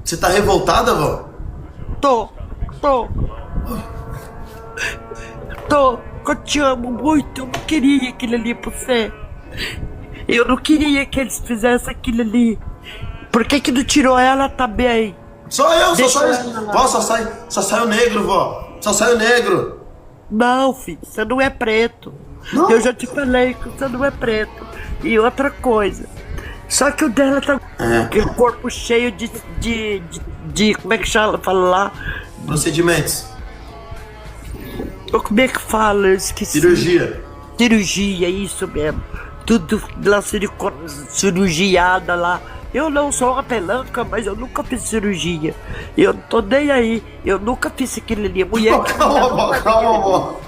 Você tá revoltada, vó? Tô. Eu te amo muito, eu não queria aquilo ali pra você. Eu não queria que eles fizessem aquilo ali. Por que não tirou ela também? Só eu, Deixa só ela sai. lá. Vó, só sai o negro, vó. Só sai o negro. Não, filho, você não é preto. Não. Eu já te falei que você não é preto. E outra coisa. Só que o dela tá aquele corpo cheio de como é que chama? Fala lá. Procedimentos. Como é que fala? Eu esqueci. Cirurgia. Cirurgia, isso mesmo. Tudo lá cirurgiada lá. Eu não sou uma pelanca, mas eu nunca fiz cirurgia. Eu não tô nem aí. Eu nunca fiz aquilo ali. Mulher que Calma, vó. Calma, vó.